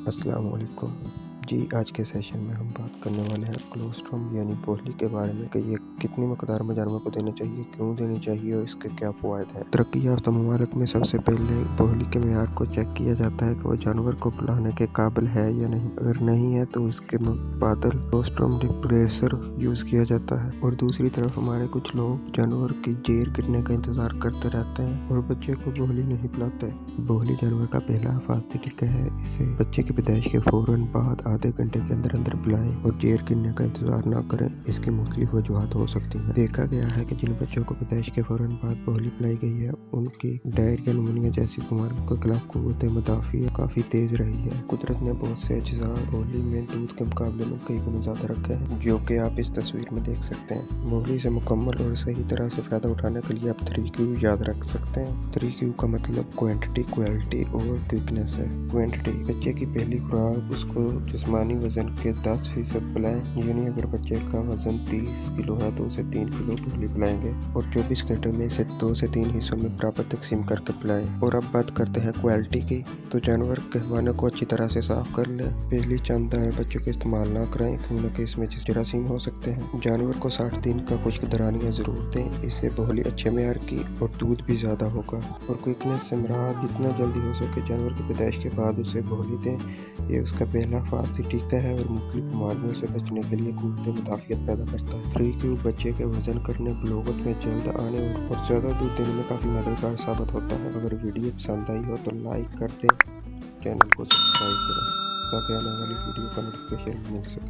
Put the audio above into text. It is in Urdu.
السلام علیکم جی، آج کے سیشن میں ہم بات کرنے والے ہیں کولوسٹرم یعنی بولی کے بارے میں کہ یہ کتنی مقدار میں جانور کو دینا چاہیے، کیوں دینی چاہیے اور اس کے کیا فوائد ہیں۔ ترقی یافتہ ممالک میں سب سے پہلے بولی کے معیار کو چیک کیا جاتا ہے کہ وہ جانور کو پلانے کے قابل ہے یا نہیں۔ اگر نہیں ہے تو اس کے مبادل کولوسٹرم ڈپریسر یوز کیا جاتا ہے۔ اور دوسری طرف ہمارے کچھ لوگ جانور کی جیر گرنے کا انتظار کرتے رہتے ہیں اور بچے کو بولی نہیں پلاتے۔ بولی جانور کا پہلا حفاظتی ٹیکہ ہے، اسے بچے کی پیدائش کے فوراً بعد آدھے گھنٹے کے اندر پلائیں اور جیر گرنے کا انتظار نہ کریں۔ اس کی مختلف وجوہات ہو سکتی ہیں۔ دیکھا گیا ہے کہ جن بچوں کو پیدائش کے فوراً بعد بولی پلائی گئی ہے ان کی ڈائریا، نمونیا جیسی بیماریوں کے خلاف قوت مدافعت کافی تیز رہی ہے۔ قدرت نے بہت سے اجزاء بولی میں دودھ کے مقابلے میں کئی گنا زیادہ رکھے ہیں، جو کہ آپ اس تصویر میں دیکھ سکتے ہیں۔ بولی سے مکمل اور صحیح طرح سے فائدہ اٹھانے کے لیے آپ 3Q یاد رکھ سکتے ہیں۔ 3Q کا مطلب کوانٹٹی، کوالٹی اور کوئکنس ہے۔ کوانٹٹی: بچے کی پہلی خوراک اس کو جسمانی وزن کے 10% پلائیں، یعنی اگر بچے کا وزن 30 کلو ہے تو اسے 3 کلو بولی پلائیں گے اور 24 گھنٹے میں اسے 2 سے 3 حصوں میں برابر تقسیم کر کے پلائیں۔ اور اب بات کرتے ہیں کوالٹی کی، تو جانور کے خوانے کو اچھی طرح سے صاف کر لیں۔ پہلی چند دانیں بچوں کے استعمال نہ کریں کیونکہ اس میں جراثیم ہو سکتے ہیں۔ جانور کو 60 دن کا خشک دورانیہ ضرور دیں، اس سے بولی اچھے معیار کی اور دودھ بھی زیادہ ہوگا۔ اور کوئکنس سے مراد جتنا جلدی ہو سکے جانور کی پیدائش کے بعد اسے بولی دیں، یہ اس کا پہلا حفاظتی ٹیکہ ہے اور مختلف بیماریوں سے بچنے کے لیے قوت مدافعت پیدا کرتا ہے۔ 3Q بچے کے وزن کرنے، بلوغت میں جلد آنے اور زیادہ دودھ دینے میں کافی مددگار ثابت ہوتا ہے۔ اگر ویڈیو پسند آئی ہو تو لائک کر دیں، چینل کو سبسکرائب کریں تاکہ آنے والی ویڈیو کا نوٹیفکیشن مل سکے۔